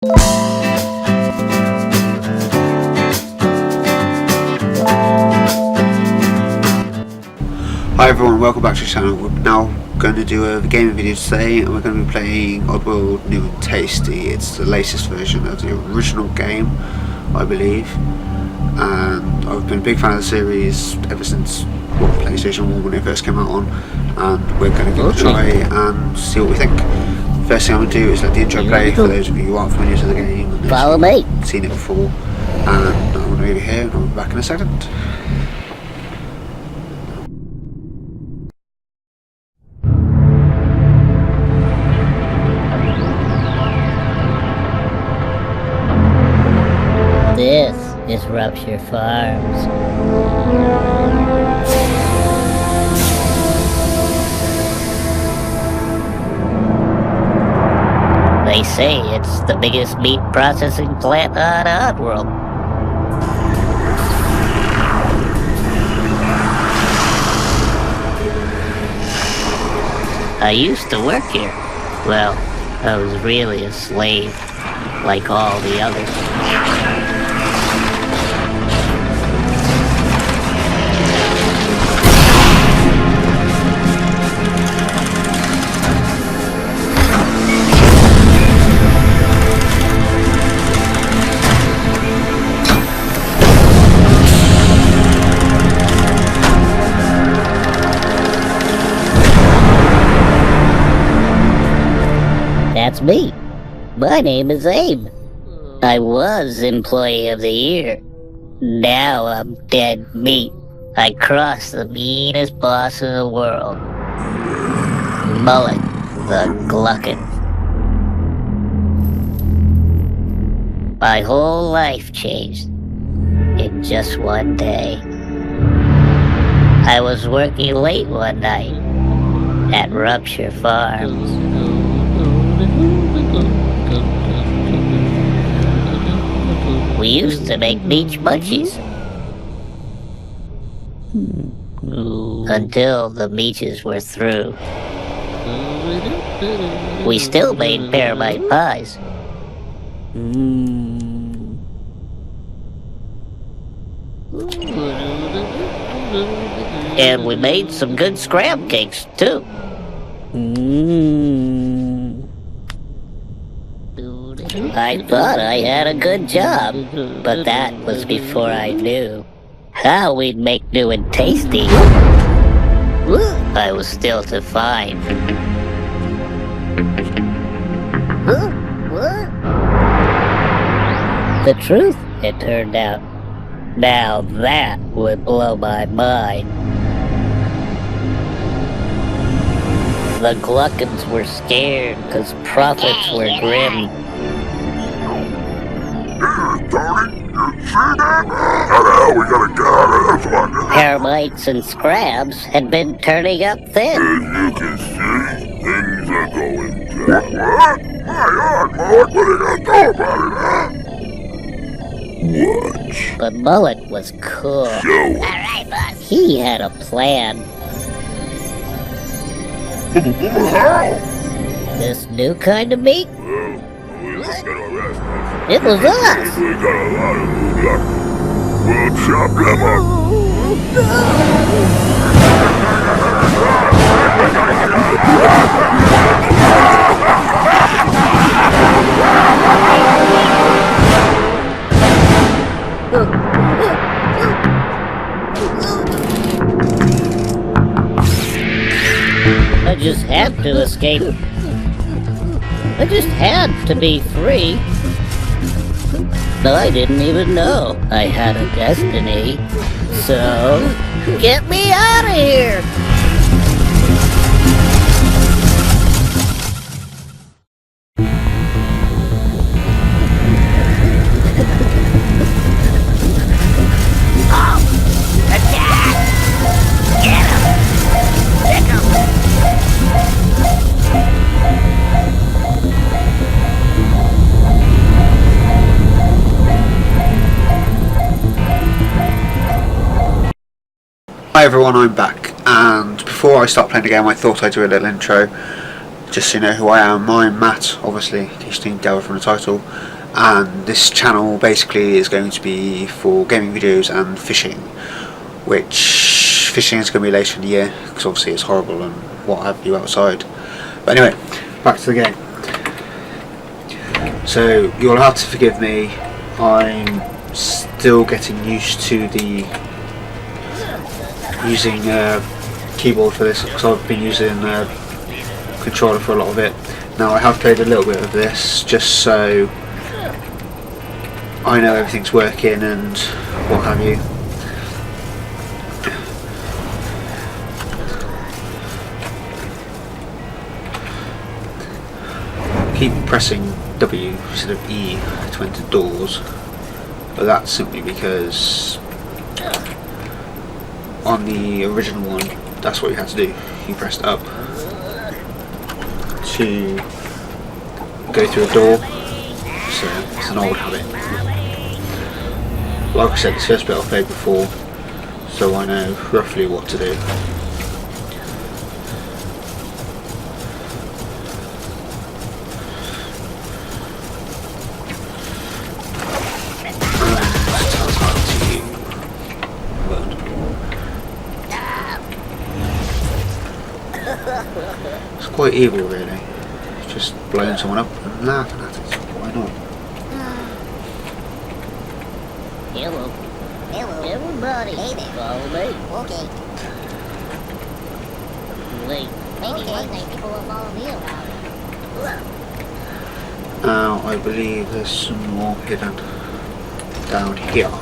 Hi everyone, welcome back to the channel. We're now going to do a gaming video today, and we're going to be playing Oddworld New and Tasty. It's the latest version of the original game, I believe, and I've been a big fan of the series ever since PlayStation 1 when it first came out on, and we're going to give it a try and see what we think. First thing I'm going to do is let the intro play for those of you who aren't familiar to the game and follow me. Seen it before, and I'm going to leave it here and I'll be back in a second. This is Rupture Farms. They say it's the biggest meat processing plant on Oddworld. I used to work here. Well, I was really a slave, like all the others. That's me. My name is Abe. I was Employee of the Year. Now I'm dead meat. I crossed the meanest boss in the world. Mullet the Gluckin. My whole life changed in just one day. I was working late one night at Rupture Farms. We used to make beach munchies. Until the beaches were through. We still made paramite pies. And we made some good scram cakes, too. I thought I had a good job, but that was before I knew how we'd make new and tasty. I was still to find. The truth, it turned out. Now that would blow my mind. The Gluckins were scared because profits were grim. Paramites and scrabs had been turning up thin. As you can see, things are going down. What? My God, Mullet, what are you gonna do about it, huh? Watch. But Mullet was cool. Alright, boss. He had a plan. How? This new kind of meat? Well, we were gonna arrest us. It was us. We got a lot of new luck. We'll chop them up. I just had to escape. I just had to be free. I didn't even know I had a destiny. So, get me out of here! Hi everyone, I'm back, and before I start playing the game I thought I'd do a little intro just so you know who I am, I'm Matt, obviously, in case you didn't gather from the title, and this channel basically is going to be for gaming videos and fishing, which fishing is going to be later in the year, because obviously it's horrible and what have you outside. But anyway, back to the game. So you'll have to forgive me, I'm still getting used to the using keyboard for this, because I've been using controller for a lot of it. Now I have played a little bit of this just so I know everything's working and what have you. Keep pressing W instead of E to enter doors, but that's simply because on the original one that's what you had to do. You pressed up to go through a door, so it's an old habit. Like I said, this first bit I've played before, so I know roughly what to do. It's quite evil, really. Just blowing someone up and laughing at it. Why not? Hello. Hello. Everybody. Hey there. Follow me. Okay. Wait. Maybe one day people will follow me around. Now, I believe there's some more hidden down here.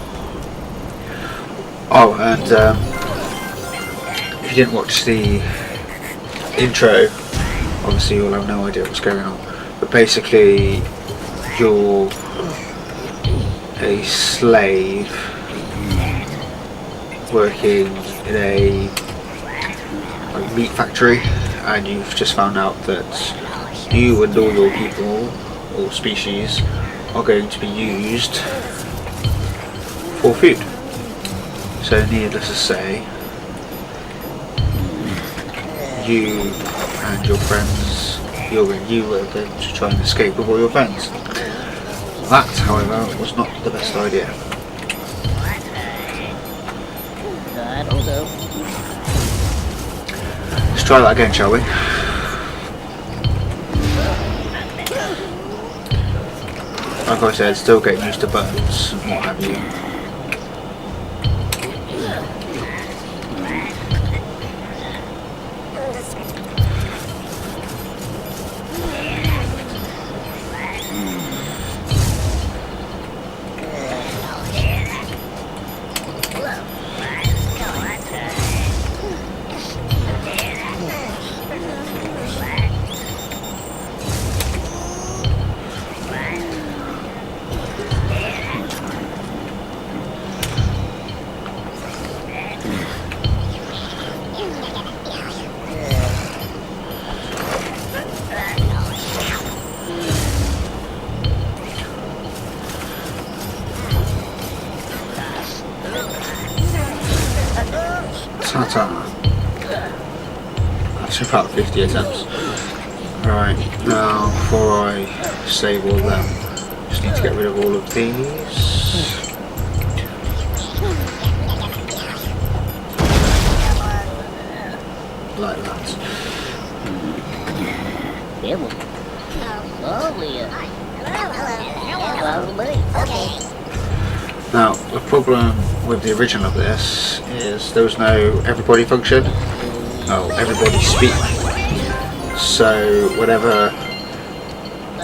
Oh, and if you didn't watch the intro, obviously you'll have no idea what's going on, but basically you're a slave working in a meat factory, and you've just found out that you and all your people or species are going to be used for food. So needless to say, you and your friends, you were going to try and escape with all your friends. That, however, was not the best idea. I don't know. Let's try that again, shall we? Like I said, still getting used to buttons and what have you. Ta-ta. That's about 50 attempts. Right, now before I save all of them, just need to get rid of all of these. Like that. Now, the problem with the original of this is there was no everybody function. Oh, everybody speak. So whenever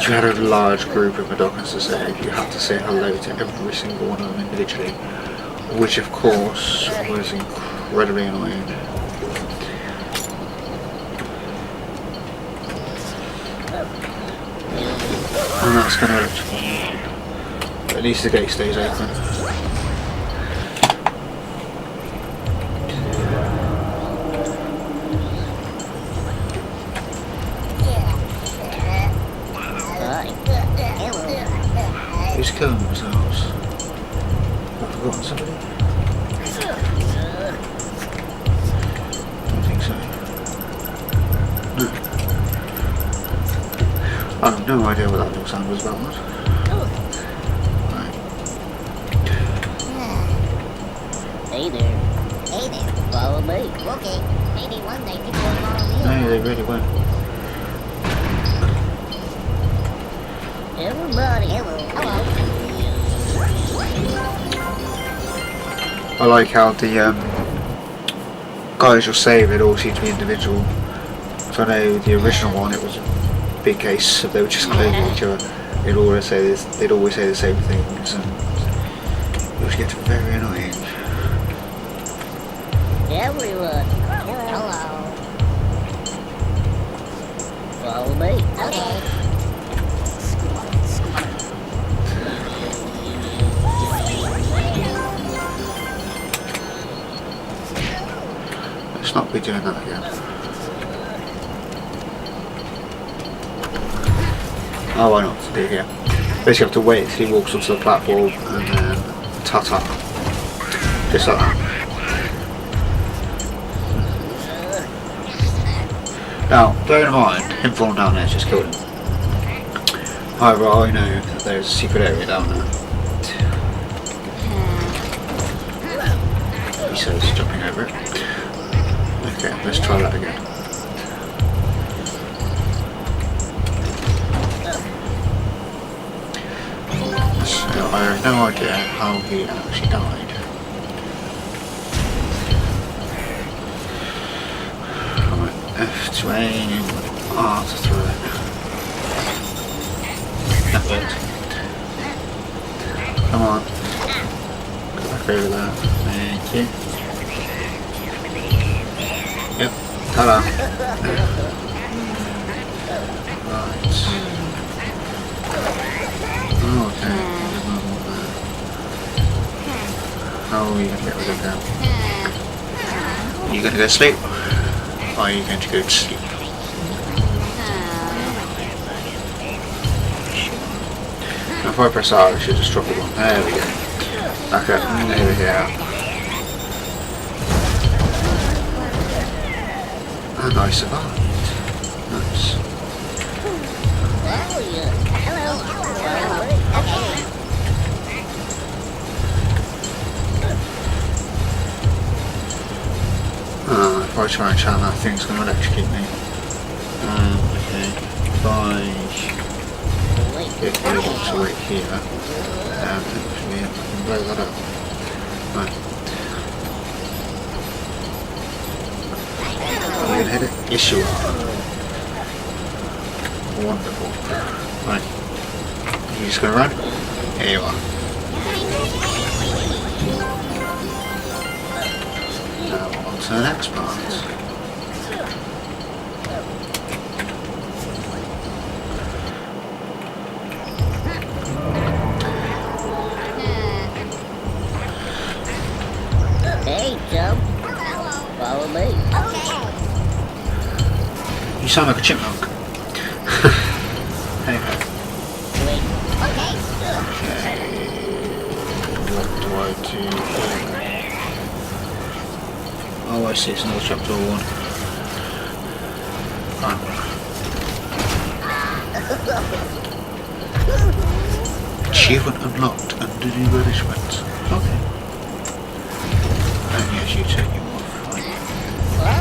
you had a large group of Madokans to say, you had to say hello to every single one of them individually, which of course was incredibly annoying. And that's kind of electrical. At least the gate stays open. Who's killing themselves? I've forgotten somebody? Don't think so. No. I have no idea what that little sound was about. Right. Hey there. Hey there. Follow me. Okay. Maybe one day people will follow me. No, they really won't. Everybody. Hello. I like how the guys you'll save it all seem to be individual. So I know the original one, it was a big case of they were just cloning each other. They'd always say this. They'd always say the same things, and it would get very annoying. Everyone. Hello. Follow me. Okay. Let's not be doing that again. Oh, I know what to do here. Basically, you have to wait until he walks onto the platform and then ta-ta. Just like that. Now, bear in mind, him falling down there just killed him. However, I know that there's a secret area down there. He says jumping over it. Okay, let's try that again. So I have no idea how he actually died. F to aim, R to throw it. That worked. Come on. Go back over there. Thank you. Yep. Ta-da. Right. Oh, okay. How are we going to get rid of them? Are you going to go to sleep? Or are you going to go to sleep? Now if I press R, I should just drop it one. There we go. Back up over here. And I survived. Nice. If I try and channel that thing's going to electrocute me. Okay. If I get able to wait here, hopefully I can blow that up. Right. Are you going to hit it? Yes you are. Wonderful. Right. Are you just going to run? Here you are. Now on to the next part. Hey, Joe. Follow me. Okay. You sound like a chipmunk. Anyway. Wait. Okay. What do I do here? Oh, I see, it's another chapter 1. Achievement unlocked under new management. Okay. And yes, you take him off. Right.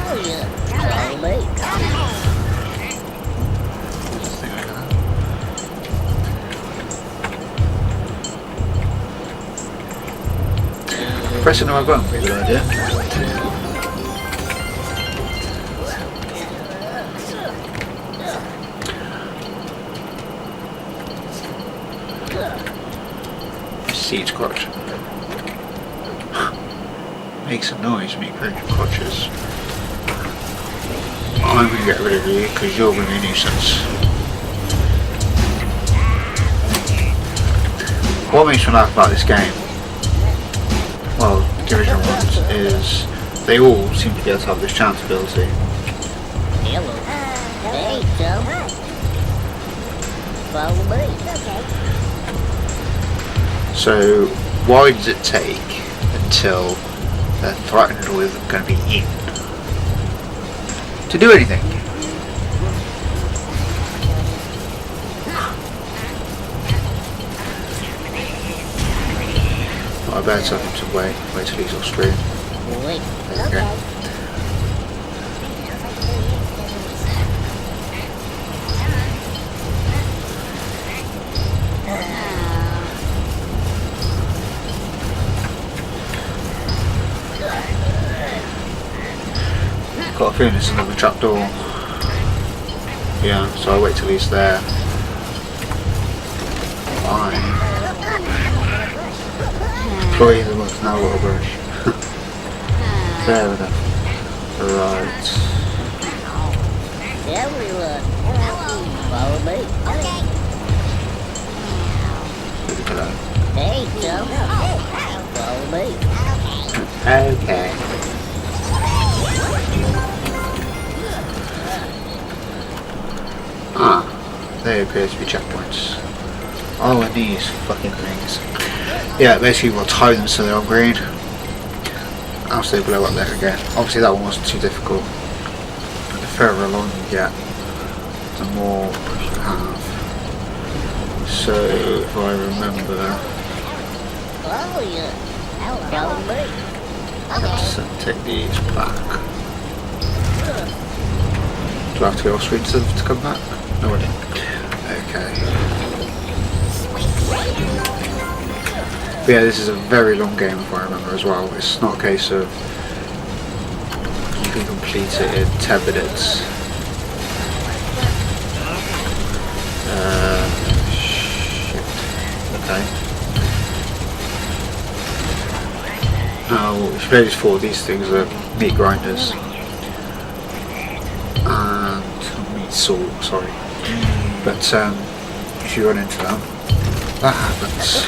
Oh, yeah. Follow me. Something like that. Pressing the right button would be a good idea. Siege crotch. Makes a noise when you crunch crotches. I'm going to get rid of you because you're going to be a nuisance. What makes me laugh about this game, well, the original ones, is they all seem to be able to have this chance ability. Hello. Hey, Joe. Follow me. So, why does it take until they're threatened with going to be eaten to do anything? I better tell him to wait till he's off screen. Wait. There we go. Got a feeling it's another trapdoor. Yeah, so I'll wait till he's there. Fine. Employee of the month now, what a brush. Fair enough. Right. Everyone, follow me. Hello. Hey, Joe. Follow me. Okay. Ah, they appear to be checkpoints. Oh, and these fucking things. Yeah, basically we'll tie them so they're on green. I'll stay below up there again. Obviously that one wasn't too difficult. But the further along you get, the more you have. So if I remember, Follow you. Follow me. let's take these back. Do I have to go off screen to come back? No, I didn't. Okay. But yeah, this is a very long game if I remember as well. It's not a case of you can complete it in 10 minutes. Shit. Okay. Now, what we should maybe for these things are meat grinders. And meat salt, sorry. But if you run into them, that happens.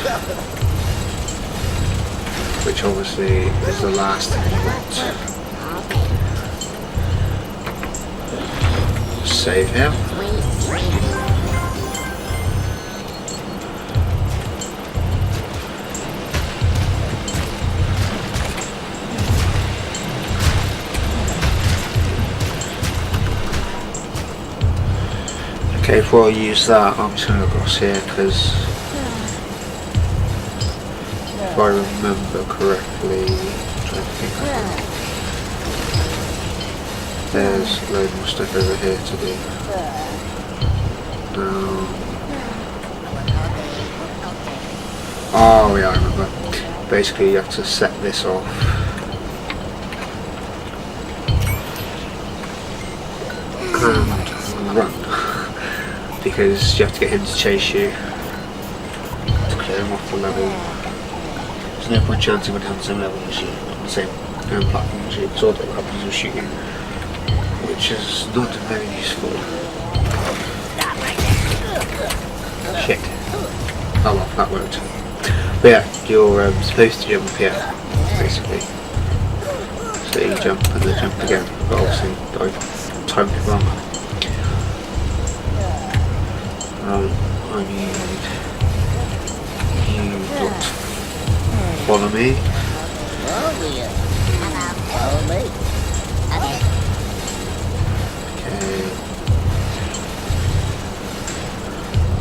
Which obviously is the last thing you want. Save him. Okay, before I use that, I'm just going to go across here because if I remember correctly, I'm trying to think there's a load more stuff over here to do. Oh yeah, I remember. Basically you have to set this off. And run. Because you have to get him to chase you to clear him off the level. There's no point chancing when he's on the same level as you, on the same platform as you, because all that happens is shoot you, which is not very useful. Shit. Oh well, that worked. But yeah, you're supposed to jump up here, basically. So you jump and then jump again, but obviously I timed it wrong. I need you to follow me. Follow you. Follow me. Okay.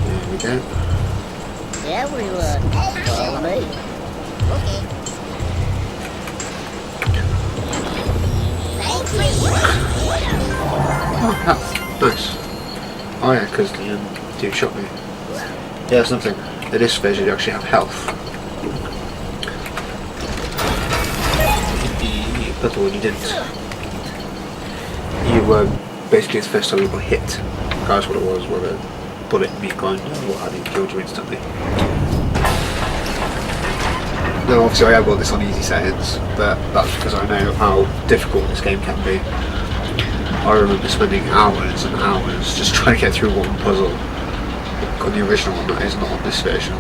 There we go. Everyone, follow me. Oh, health. Nice. Oh yeah, because the dude shot me. Yeah, that's nothing. In this version you actually have health. But the one you didn't. You basically it's the first time you got hit. That's what it was, where a bullet meat grinder or what have you killed you instantly. Now obviously I have got this on easy settings, but that's because I know how difficult this game can be. I remember spending hours and hours just trying to get through one puzzle on the original one that is not on this version.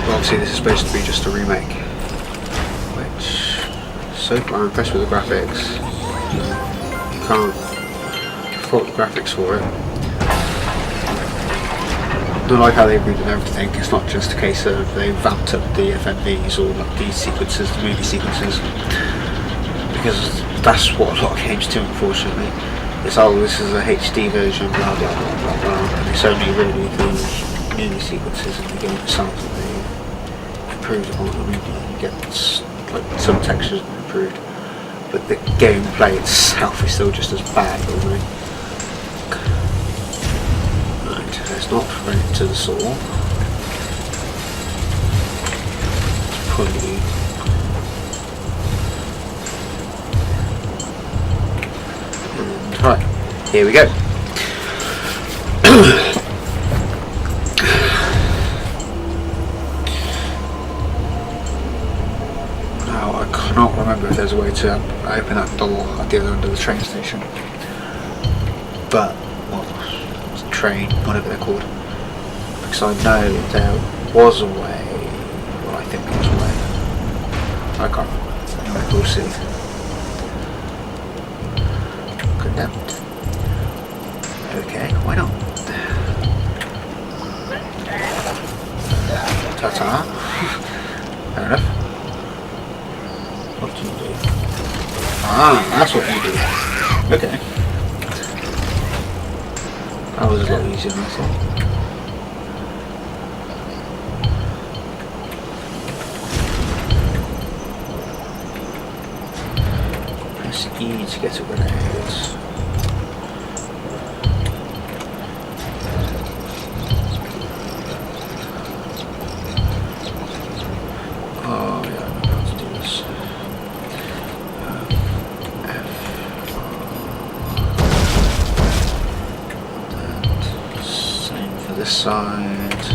But obviously this is supposed to be just a remake, which so far I'm impressed with the graphics. You can't fault the graphics for it. I like how they've redone everything. It's not just a case of they vamped up the FMVs or like these sequences, the movie sequences, because that's what a lot of games do, unfortunately. It's this is a HD version, blah blah blah blah blah, and it's only really the movie sequences in the game itself that they improved upon. I mean, you get like some textures improved, but the gameplay itself is still just as bad, really. Right, let's not run into the saw. Let's pull you. And right, here we go. I cannot remember if there's a way to open that door at the other end of the train station. But, well, it's a train, whatever they're called. Because I know there was a way, well, I think there was a way. I can't remember. Anyway, we'll see. Condemned. Okay, why not? Ta-ta. Fair enough. What do you do? Ah, that's what you do. Okay. That was a lot easier than I thought. Press E to get a grenade. Oh yeah, I know how to do this. This side.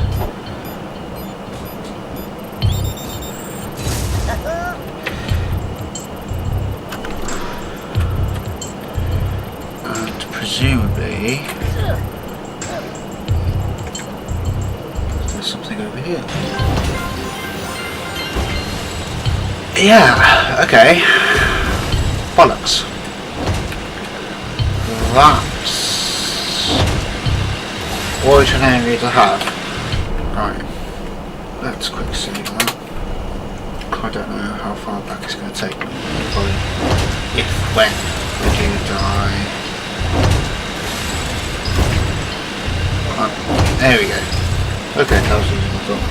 And presumably there's something over here. Yeah, okay. Bollocks. That's quite an area to have. Right, let's quick save that. I don't know how far back it's going to take. Probably if, when I do die. There we go. Okay, that was easy, I thought.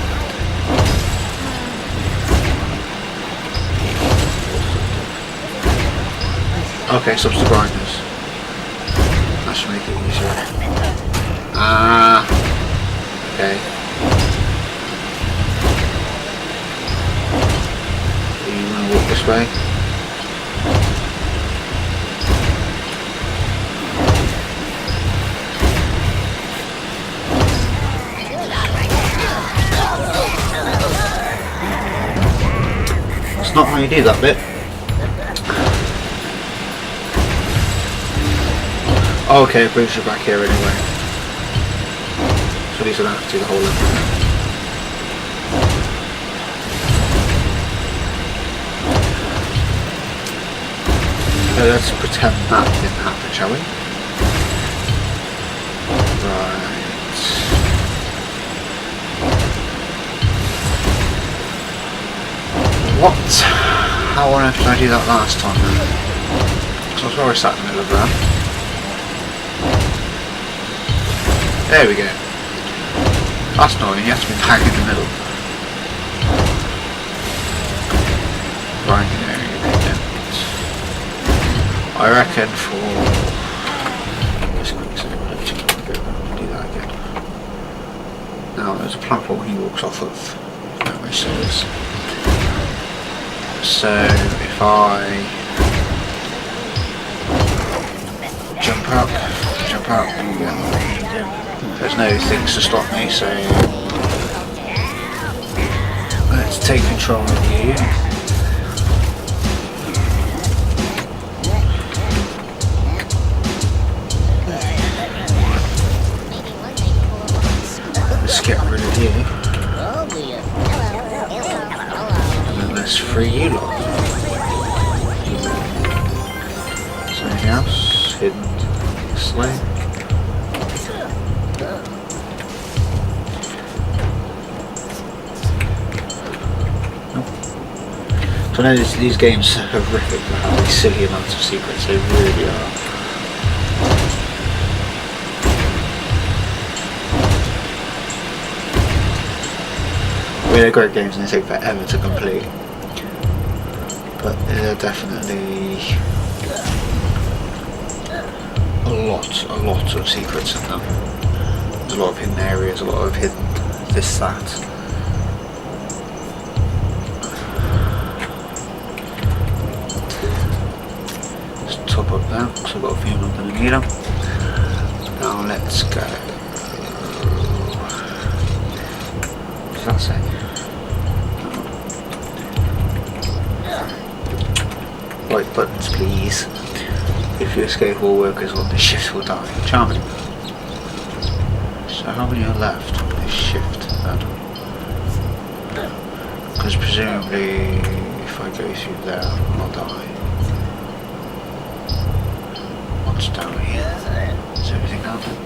Okay, subs to grinders. That should make it easier. Ah, okay. Do you want to walk this way? That's not how you do that bit. Oh, okay, it brings you back here anyway. So at least I don't have to do the whole level. So let's pretend that didn't happen, shall we? Right. What? How on earth did I do that last time? So I was already sat in the middle of that. There we go. That's annoying, you have to be bang in the middle. Grinding area condemned. I reckon for this quick second, I'll do that again. Now there's a platform he walks off of. Memory serves. So if I jump up, there's no things to stop me, so let's take control of you. Let's get rid of you. And then let's free you lot. Is there anything else hidden this way? So I know these games are horrific for having silly amounts of secrets, they really are. mean, they're great games and they take forever to complete. But there are definitely a lot of secrets in them. There's a lot of hidden areas, a lot of hidden this, that. Let's top up them, because I've got a feeling I'm going to need them. Now let's go. What does that say? Right buttons please. If you escape, all workers on this shift will die. Charming. So how many are left on this shift then? Because presumably if I go through there I'll die. What's down here? Is everything down there?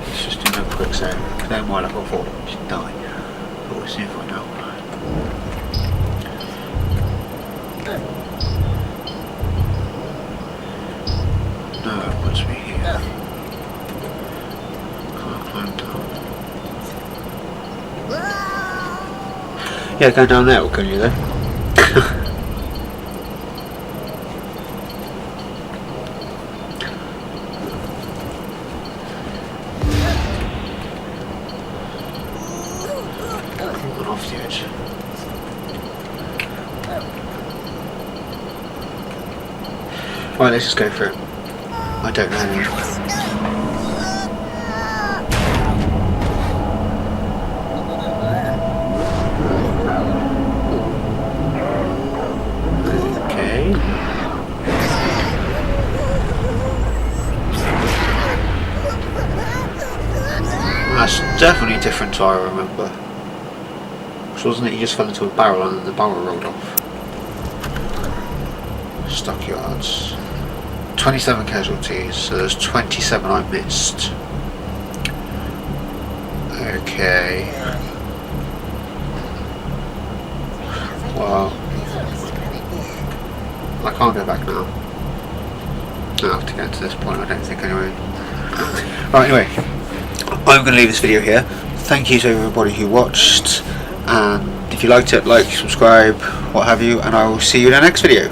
Let's just do another quick save. Then while I've got 4 just die. But we'll see if I know. No, it puts me here. Can't climb down. Yeah, go down there, can you then? Off the edge. Right, let's just go for it. I don't know. Okay. That's definitely different to what I remember. Wasn't it you just fell into a barrel and then the barrel rolled off? Stockyards. 27 casualties, so there's 27 I missed. Okay. Well, I can't go back now. I have to get to this point, I don't think anyway. Right, anyway, I'm going to leave this video here. Thank you to everybody who watched. And if you liked it, like, subscribe, what have you, and I will see you in the next video.